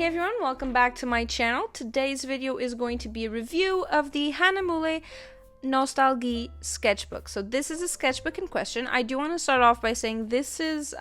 Hey everyone, welcome back to my channel. Today's video is going to be a review of the Hahnemühle Nostalgie sketchbook. So this is a sketchbook in question. I do want to start off by saying this is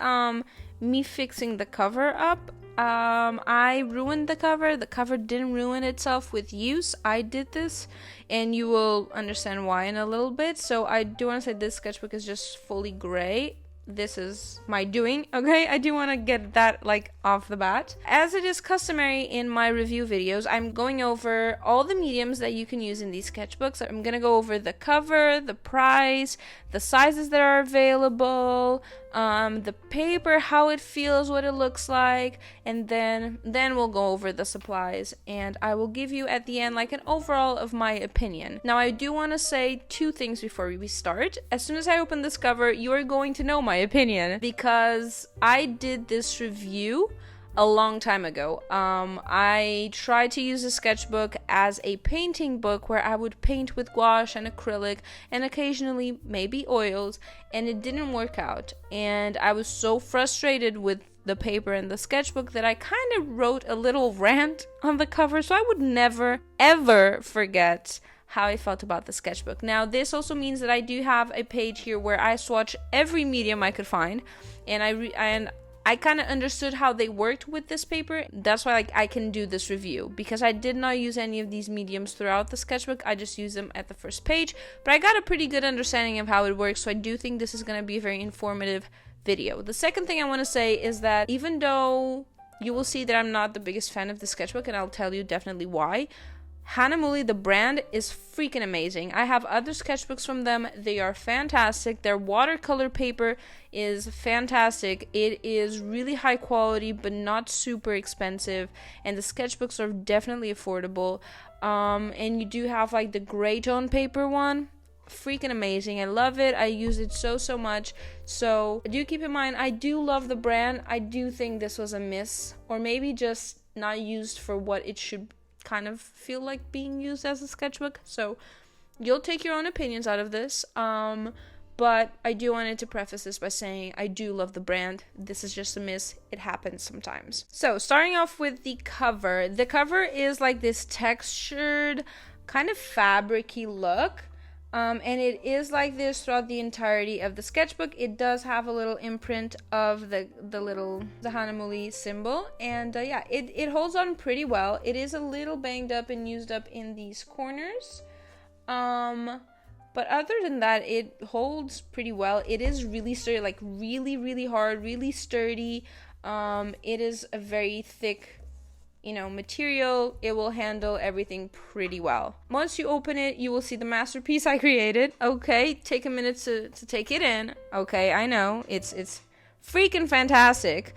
me fixing the cover up. I ruined the cover. The cover didn't ruin itself with use. I did this, and you will understand why in a little bit. So I do want to say this sketchbook is just fully gray. This is my doing, okay? I do want to get that off the bat. As it is customary in my review videos, I'm going over all the mediums that you can use in these sketchbooks. I'm going to go over the cover, the price, the sizes that are available, the paper, how it feels, what it looks like, and then we'll go over the supplies, and I will give you at the end an overall of my opinion. Now I do want to say two things before we start. As soon as I open this cover, you are going to know my opinion because I did this review a long time ago. I tried to use a sketchbook as a painting book where I would paint with gouache and acrylic and occasionally maybe oils, and it didn't work out. And I was so frustrated with the paper and the sketchbook that I kind of wrote a little rant on the cover, so I would never ever forget how I felt about the sketchbook. Now this also means that I do have a page here where I swatch every medium I could find, and I kind of understood how they worked with this paper. That's why I can do this review, because I did not use any of these mediums throughout the sketchbook. I just used them at the first page, but I got a pretty good understanding of how it works, so I do think this is going to be a very informative video. The second thing I want to say is that even though you will see that I'm not the biggest fan of the sketchbook, and I'll tell you definitely why, Hahnemühle, the brand, is freaking amazing. I have other sketchbooks from them. They are fantastic. Their watercolor paper is fantastic. It is really high quality but not super expensive, and the sketchbooks are definitely affordable. And you do have the gray tone paper one. Freaking amazing. I love it. I use it so much. So do keep in mind, I do love the brand. I do think this was a miss, or maybe just not used for what it should kind of feel like being used as a sketchbook. So you'll take your own opinions out of this, but I do wanted to preface this by saying I do love the brand. This is just a miss. It happens sometimes. So starting off with the cover is this textured kind of fabric-y look, and it is like this throughout the entirety of the sketchbook. It does have a little imprint of the Hahnemühle symbol, and yeah, it holds on pretty well. It is a little banged up and used up in these corners, but other than that, it holds pretty well. It is really sturdy, really hard, really sturdy. It is a very thick material. It will handle everything pretty well. Once you open it, you will see the masterpiece I created. Okay, take a minute to take it in. Okay, I know it's freaking fantastic.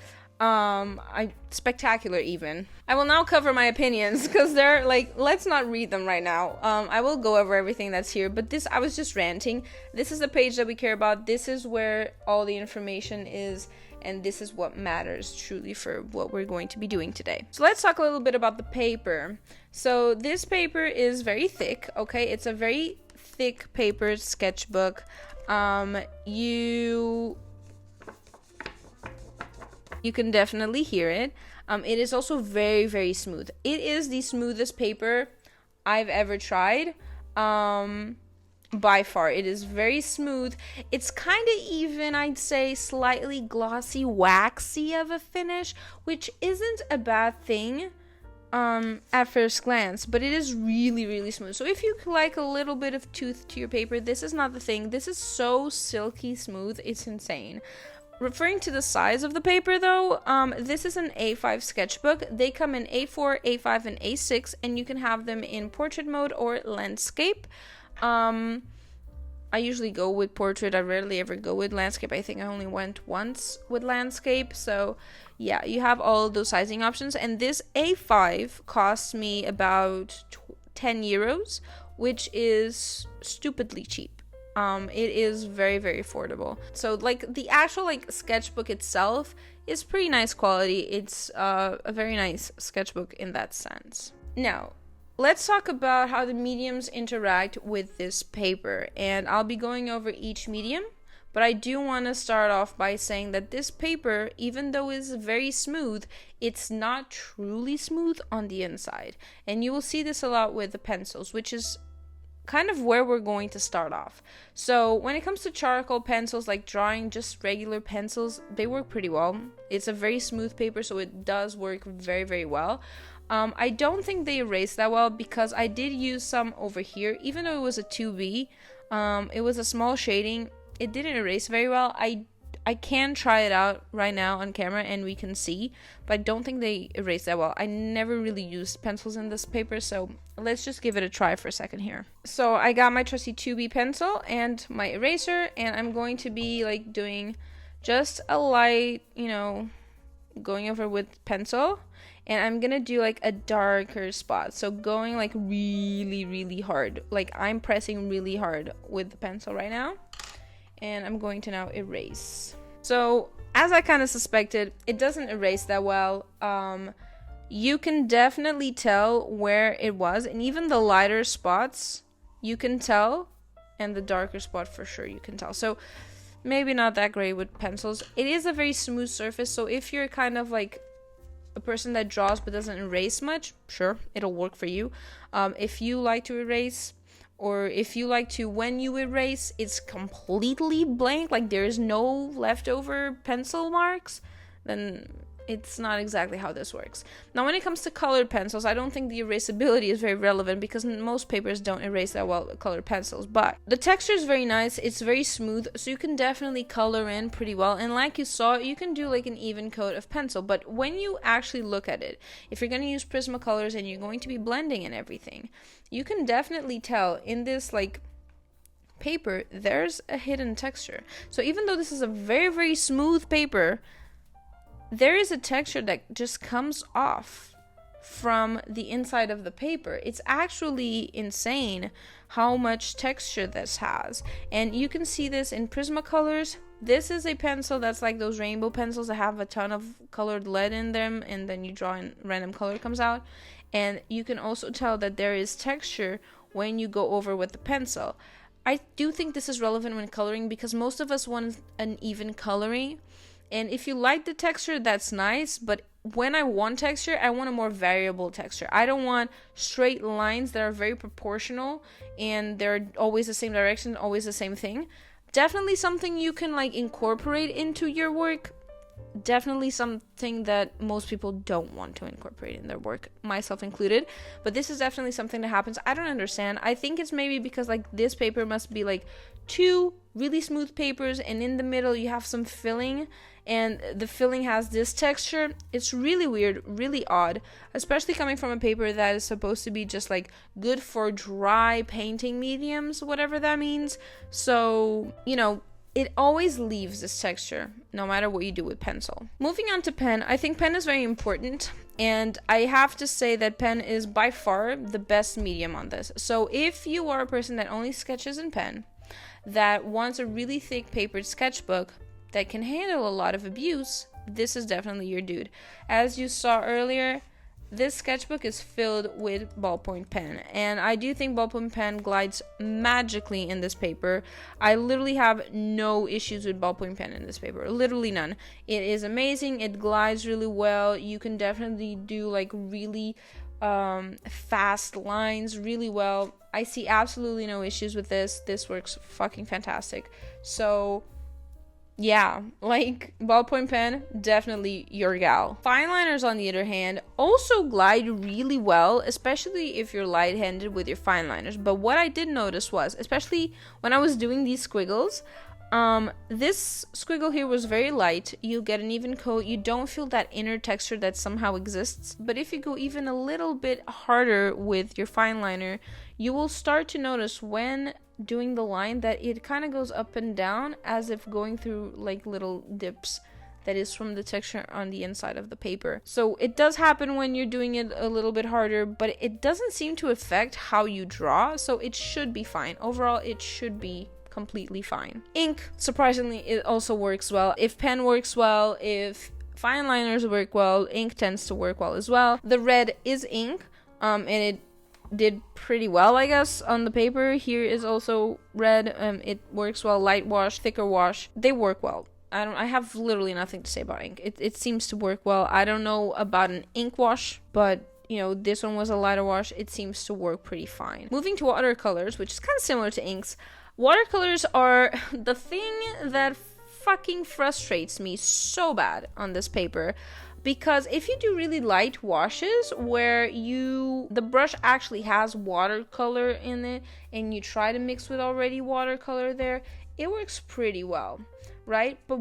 Spectacular even. I will now cover my opinions because they're let's not read them right now. I will go over everything that's here, but I was just ranting. This is the page that we care about. This is where all the information is, and this is what matters truly for what we're going to be doing today. So let's talk a little bit about the paper. So this paper is very thick, okay? It's a very thick paper sketchbook. You can definitely hear it. It is also very smooth. It is the smoothest paper I've ever tried. By far, it is very smooth. It's kind of even, I'd say, slightly glossy, waxy of a finish, which isn't a bad thing at first glance, but it is really smooth. So if you like a little bit of tooth to your paper, this is not the thing. This is so silky smooth, it's insane. Referring to the size of the paper though, this is an A5 sketchbook. They come in A4, A5, and A6, and you can have them in portrait mode or landscape. I usually go with portrait. I rarely ever go with landscape. I think I only went once with landscape. So yeah, you have all of those sizing options. And this A5 costs me about 10 euros, which is stupidly cheap. It is very affordable. So the actual sketchbook itself is pretty nice quality. It's a very nice sketchbook in that sense. Now, let's talk about how the mediums interact with this paper, and I'll be going over each medium, But I do want to start off by saying that this paper, even though it's very smooth, it's not truly smooth on the inside. And you will see this a lot with the pencils, which is kind of where we're going to start off. So when it comes to charcoal pencils, like drawing just regular pencils, they work pretty well. It's a very smooth paper, so it does work very, very well. I don't think they erase that well because I did use some over here, even though it was a 2B. It was a small shading. It didn't erase very well. I can try it out right now on camera and we can see, but I don't think they erase that well. I never really used pencils in this paper, so let's just give it a try for a second here. So I got my trusty 2B pencil and my eraser, and I'm going to be like doing just a light, you know, going over with pencil, and I'm gonna do like a darker spot. So going like really, really hard. Like I'm pressing really hard with the pencil right now. And I'm going to now erase. So as I kind of suspected, it doesn't erase that well. You can definitely tell where it was, and even the lighter spots you can tell, and the darker spot for sure you can tell. So maybe not that great with pencils. It is a very smooth surface, so if you're kind of like a person that draws but doesn't erase much, sure, it'll work for you. If you like to erase, or if you like to, when you erase, it's completely blank, like there's no leftover pencil marks, then it's not exactly how this works. Now, when it comes to colored pencils, I don't think the erasability is very relevant because most papers don't erase that well with colored pencils. But the texture is very nice. It's very smooth, so you can definitely color in pretty well. And like you saw, you can do like an even coat of pencil. But when you actually look at it, if you're going to use Prismacolors and you're going to be blending and everything, you can definitely tell in this like paper, there's a hidden texture. So even though this is a very, very smooth paper, there is a texture that just comes off from the inside of the paper. It's actually insane how much texture this has. And you can see this in Prismacolors. This is a pencil that's like those rainbow pencils that have a ton of colored lead in them, and then you draw and random color comes out. And you can also tell that there is texture when you go over with the pencil. I do think this is relevant when coloring because most of us want an even coloring. And if you like the texture, that's nice, but when I want texture, I want a more variable texture. I don't want straight lines that are very proportional and they're always the same direction, always the same thing. Definitely something you can like incorporate into your work. Definitely something that most people don't want to incorporate in their work, myself included. But this is definitely something that happens. I don't understand. I think it's maybe because like this paper must be like two really smooth papers, and in the middle you have some filling, and the filling has this texture. It's really weird, really odd, especially coming from a paper that is supposed to be just like good for dry painting mediums, whatever that means. So, you know, it always leaves this texture, no matter what you do with pencil. Moving on to pen, I think pen is very important, and I have to say that pen is by far the best medium on this. So if you are a person that only sketches in pen, that wants a really thick papered sketchbook that can handle a lot of abuse, this is definitely your dude. As you saw earlier, this sketchbook is filled with ballpoint pen, and I do think ballpoint pen glides magically in this paper. I literally have no issues with ballpoint pen in this paper, literally none. It is amazing, it glides really well. You can definitely do like really fast lines really well. I see absolutely no issues with this. This works fucking fantastic. So yeah, like ballpoint pen, definitely your gal. Fineliners, on the other hand, also glide really well, especially if you're light-handed with your fineliners. But what I did notice was, especially when I was doing these squiggles, this squiggle here was very light. You get an even coat. You don't feel that inner texture that somehow exists. But if you go even a little bit harder with your fineliner, you will start to notice when doing the line that it kind of goes up and down as if going through like little dips that is from the texture on the inside of the paper. So it does happen when you're doing it a little bit harder, but it doesn't seem to affect how you draw, so it should be fine. Overall, it should be completely fine. Ink, surprisingly, it also works well. If pen works well, if fineliners work well, ink tends to work well as well. The red is ink, and it did pretty well, I guess, on the paper. Here is also red. It works well. Light wash, thicker wash, they work well. I have literally nothing to say about ink. It seems to work well. I don't know about an ink wash, but you know, this one was a lighter wash. It seems to work pretty fine. Moving to watercolors, which is kind of similar to inks. Watercolors are the thing that fucking frustrates me so bad on this paper. Because if you do really light washes where the brush actually has watercolor in it and you try to mix with already watercolor there, it works pretty well, right? But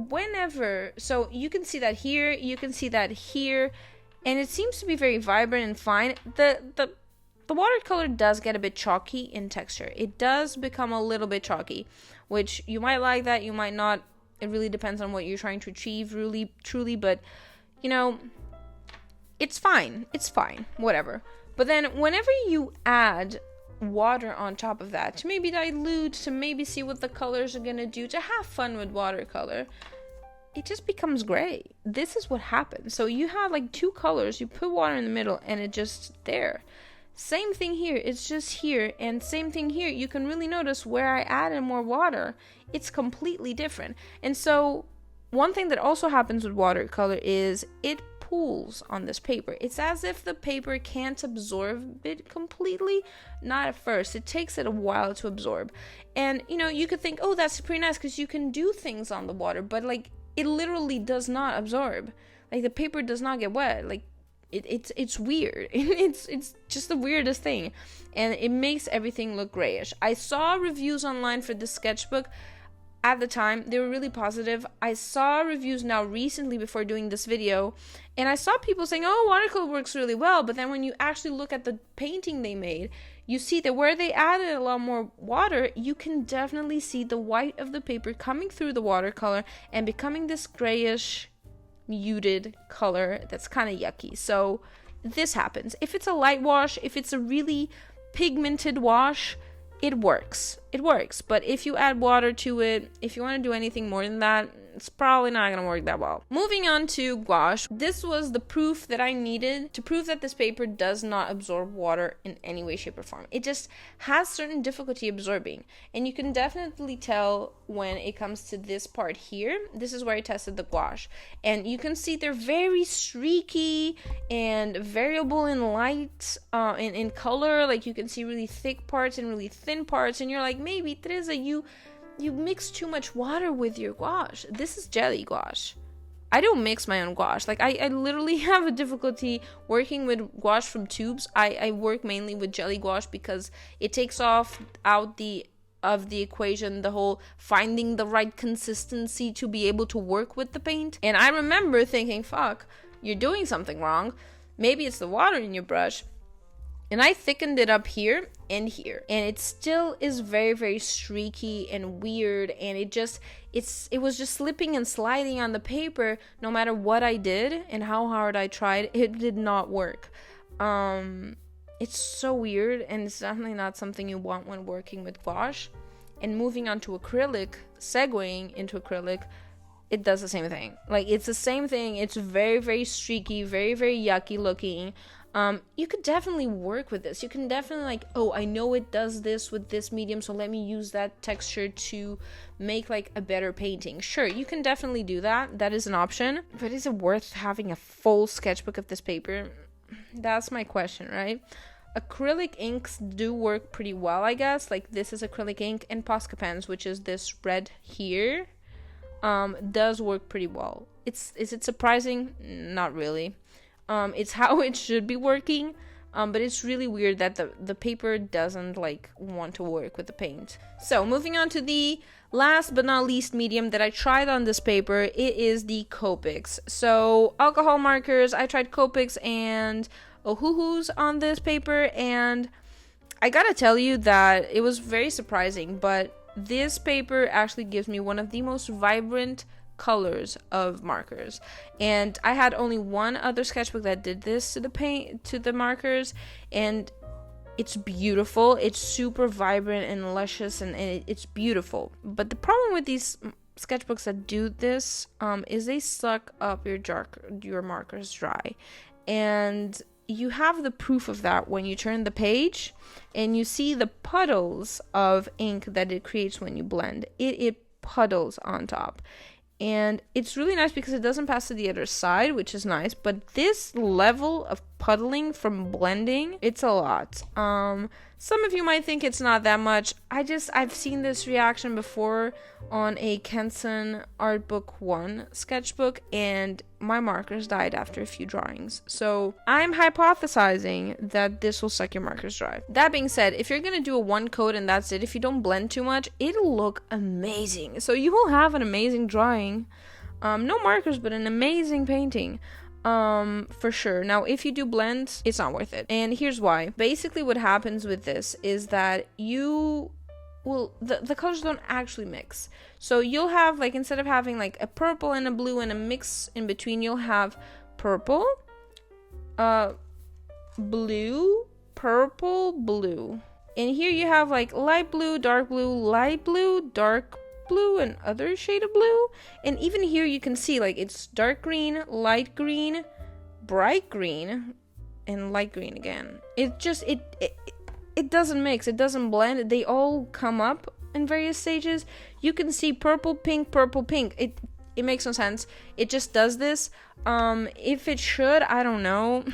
so you can see that here, you can see that here, and it seems to be very vibrant and fine. The watercolor does get a bit chalky in texture. It does become a little bit chalky, which you might like that, you might not. It really depends on what you're trying to achieve, really, truly, but you know, it's fine, whatever. But then whenever you add water on top of that, to maybe dilute, to maybe see what the colors are gonna do, to have fun with watercolor, it just becomes gray. This is what happens. So you have like two colors, you put water in the middle, and it just there. Same thing here, it's just here, and same thing here. You can really notice where I added more water, it's completely different. And so one thing that also happens with watercolor is it pools on this paper. It's as if the paper can't absorb it completely. Not at first. It takes it a while to absorb. And, you know, you could think, oh, that's pretty nice because you can do things on the water. But, like, it literally does not absorb. Like, the paper does not get wet. Like, it's weird. It's just the weirdest thing. And it makes everything look grayish. I saw reviews online for this sketchbook. At the time, they were really positive. I saw reviews now recently before doing this video, and I saw people saying, oh, watercolor works really well, but then when you actually look at the painting they made, you see that where they added a lot more water, you can definitely see the white of the paper coming through the watercolor and becoming this grayish, muted color that's kind of yucky. So this happens. If it's a light wash, if it's a really pigmented wash, it works. But if you add water to it, if you want to do anything more than that, it's probably not going to work that well. Moving on to gouache. This was the proof that I needed to prove that this paper does not absorb water in any way, shape, or form. It just has certain difficulty absorbing. And you can definitely tell when it comes to this part here. This is where I tested the gouache. And you can see they're very streaky and variable in light, in color. Like you can see really thick parts and really thin parts. And you're like, maybe Teresa, you mix too much water with your gouache. This is jelly gouache. I don't mix my own gouache. Like I literally have a difficulty working with gouache from tubes. I work mainly with jelly gouache because it takes out the equation the whole finding the right consistency to be able to work with the paint. And I remember thinking, fuck, you're doing something wrong. Maybe it's the water in your brush. And I thickened it up here and here, and it still is very, very streaky and weird, and it was just slipping and sliding on the paper no matter what I did and how hard I tried. It did not work. It's so weird, and it's definitely not something you want when working with gouache. And moving on to acrylic, segueing into acrylic, it does the same thing. Like, it's the same thing. It's very, very streaky, very, very yucky looking. You could definitely work with this. You can definitely like, oh, I know it does this with this medium, so let me use that texture to make like a better painting. Sure, you can definitely do that. That is an option. But is it worth having a full sketchbook of this paper? That's my question, right? Acrylic inks do work pretty well, I guess. Like this is acrylic ink, and Posca pens, which is this red here, does work pretty well. Is it surprising? Not really. It's how it should be working, but it's really weird that the paper doesn't like want to work with the paint. So moving on to the last but not least medium that I tried on this paper, it is the Copics. So alcohol markers, I tried Copics and Ohuhus on this paper, and I gotta tell you that it was very surprising, but this paper actually gives me one of the most vibrant colors of markers. And I had only one other sketchbook that did this to the markers, and it's beautiful. It's super vibrant and luscious, and it's beautiful. But the problem with these sketchbooks that do this is they suck up your markers dry, and you have the proof of that when you turn the page and you see the puddles of ink that it creates when you blend. It puddles on top. And it's really nice because it doesn't pass to the other side, which is nice. But this level of puddling from blending, it's a lot. Some of you might think it's not that much. I've seen this reaction before on a Kenson Art Book 1 sketchbook, and my markers died after a few drawings. So I'm hypothesizing that this will suck your markers dry. That being said, if you're gonna do a one coat and that's it, if you don't blend too much, it'll look amazing. So you will have an amazing drawing. No markers, but an amazing painting. For sure. Now, if you do blend, it's not worth it. And here's why. Basically, what happens with this is that the colors don't actually mix. So you'll have, like, instead of having like a purple and a blue and a mix in between, you'll have purple, blue, purple, blue. And here you have like light blue, dark blue, and other shade of blue. And even here you can see like it's dark green, light green, bright green, and light green again. It just it doesn't mix, it doesn't blend. They all come up in various stages. You can see purple, pink, purple, pink. It makes no sense. It just does this. If it should, I don't know.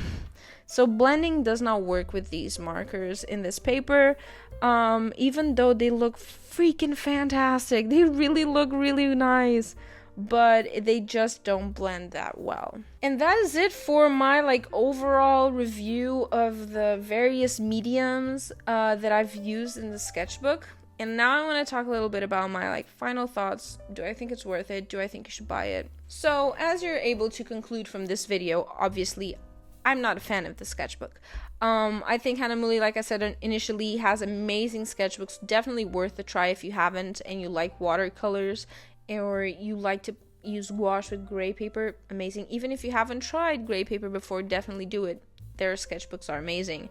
So blending does not work with these markers in this paper, even though they look freaking fantastic. They really look really nice, but they just don't blend that well. And that is it for my like overall review of the various mediums that I've used in the sketchbook. And now I want to talk a little bit about my like final thoughts. Do I think it's worth it? Do I think you should buy it? So as you're able to conclude from this video, obviously I'm not a fan of the sketchbook. I think Hahnemühle, like I said initially, has amazing sketchbooks. Definitely worth a try if you haven't and you like watercolors or you like to use gouache with gray paper. Amazing. Even if you haven't tried gray paper before, definitely do it. Their sketchbooks are amazing.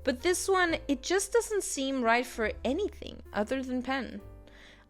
But this one, it just doesn't seem right for anything other than pen.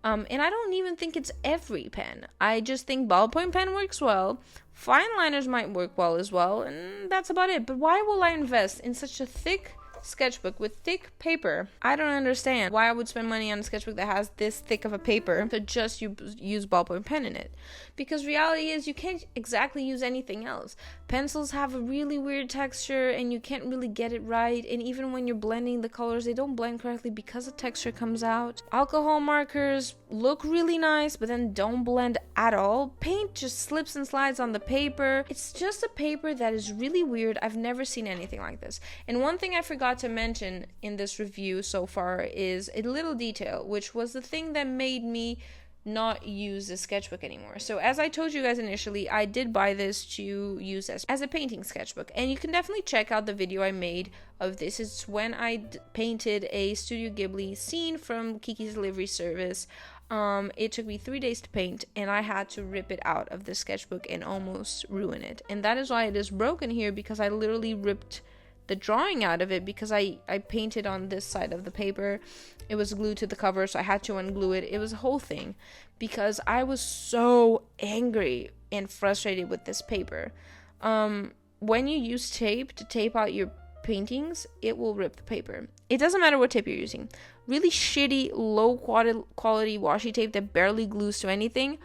And I don't even think it's every pen. I just think ballpoint pen works well. Fineliners might work well as well, and that's about it. But why will I invest in such a thick sketchbook with thick paper? I don't understand why I would spend money on a sketchbook that has this thick of a paper to just use ballpoint pen in it. Because reality is you can't exactly use anything else. Pencils have a really weird texture and you can't really get it right, and even when you're blending the colors, they don't blend correctly because the texture comes out. Alcohol markers look really nice but then don't blend at all. Paint just slips and slides on the paper. It's just a paper that is really weird. I've never seen anything like this. And one thing I forgot to mention in this review so far is a little detail, which was the thing that made me not use the sketchbook anymore. So as I told you guys initially, I did buy this to use as a painting sketchbook, and you can definitely check out the video I made of this. It's when I painted a Studio Ghibli scene from Kiki's Delivery Service. It took me 3 days to paint, and I had to rip it out of the sketchbook and almost ruin it. And that is why it is broken here, because I literally ripped the drawing out of it because I painted on this side of the paper. It was glued to the cover, so I had to unglue it. It was a whole thing because I was so angry and frustrated with this paper. When you use tape to tape out your paintings, it will rip the paper. It doesn't matter what tape you're using. Really shitty, low quality washi tape that barely glues to anything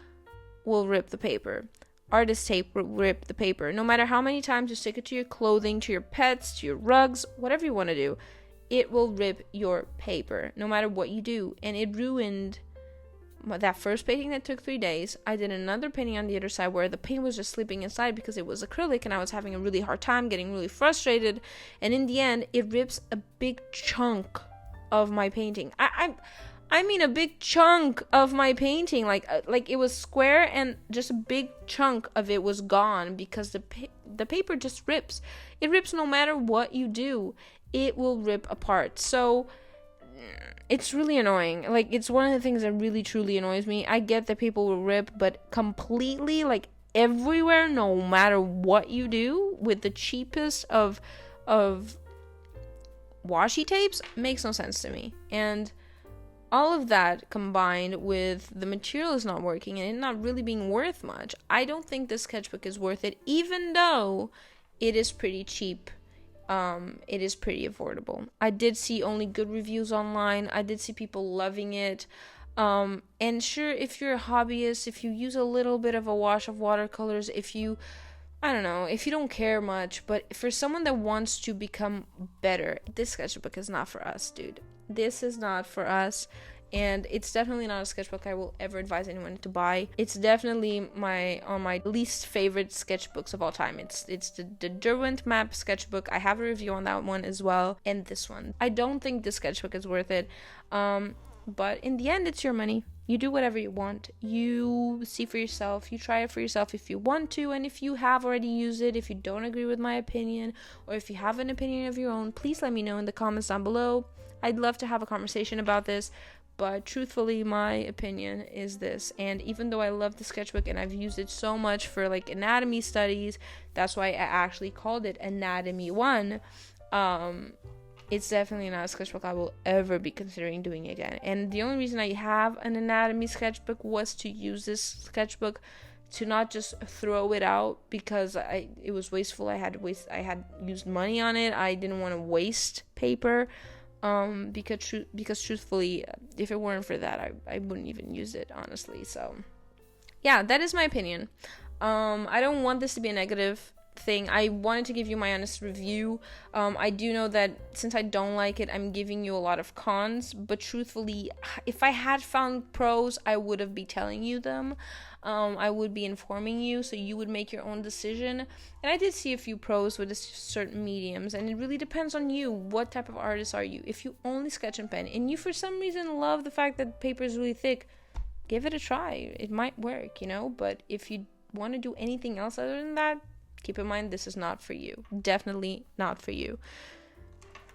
will rip the paper. Artist tape will rip the paper. No matter how many times you stick it to your clothing, to your pets, to your rugs, whatever you want to do, it will rip your paper, no matter what you do. And it ruined that first painting that took 3 days. I did another painting on the other side where the paint was just slipping inside because it was acrylic and I was having a really hard time, getting really frustrated. And in the end, it rips a big chunk of my painting. I mean a big chunk of my painting, like it was square and just a big chunk of it was gone because the paper just rips. It rips no matter what you do. It will rip apart. So it's really annoying. Like, it's one of the things that really truly annoys me. I get that people will rip, but completely, like everywhere, no matter what you do with the cheapest of washi tapes, makes no sense to me. And all of that combined with the material is not working and it not really being worth much, I don't think this sketchbook is worth it, even though it is pretty cheap it is pretty affordable. I did see only good reviews online. I did see people loving it. And sure, if you're a hobbyist, if you use a little bit of a wash of watercolors, if you, I don't know, if you don't care much, but for someone that wants to become better, this sketchbook is not for us, dude. This is not for us. And it's definitely not a sketchbook I will ever advise anyone to buy. It's definitely my least favorite sketchbooks of all time. It's the Derwent Map sketchbook. I have a review on that one as well, and this one. I don't think this sketchbook is worth it. But in the end, it's your money. You do whatever you want. You see for yourself. You try it for yourself if you want to, and if you have already used it, if you don't agree with my opinion, or if you have an opinion of your own, please let me know in the comments down below. I'd love to have a conversation about this. But truthfully, my opinion is this. And even though I love the sketchbook and I've used it so much for like anatomy studies, that's why I actually called it Anatomy 1. It's definitely not a sketchbook I will ever be considering doing again. And the only reason I have an anatomy sketchbook was to use this sketchbook to not just throw it out because it was wasteful. I had used money on it. I didn't want to waste paper. Because truthfully, if it weren't for that, I wouldn't even use it, honestly. So yeah, that is my opinion. I don't want this to be a negative thing. I wanted to give you my honest review. I do know that since I don't like it, I'm giving you a lot of cons, but truthfully, if I had found pros, I would have been telling you them. I would be informing you so you would make your own decision. And I did see a few pros with certain mediums, and it really depends on you. What type of artist are you? If you only sketch and pen and you for some reason love the fact that paper is really thick, give it a try. It might work, but if you want to do anything else other than that, keep in mind this is not for you. Definitely not for you.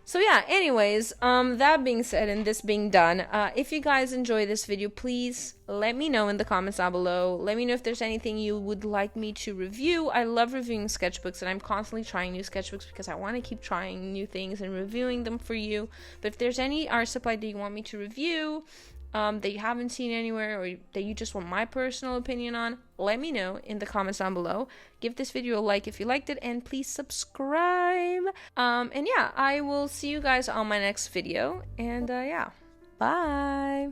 So yeah, anyways, that being said and this being done, if you guys enjoy this video, please let me know in the comments down below. Let me know if there's anything you would like me to review. I love reviewing sketchbooks, and I'm constantly trying new sketchbooks because I want to keep trying new things and reviewing them for you. But if there's any art supply that you want me to review, that you haven't seen anywhere, or that you just want my personal opinion on, let me know in the comments down below. Give this video a like if you liked it, and please subscribe. And yeah, I will see you guys on my next video, and yeah, bye.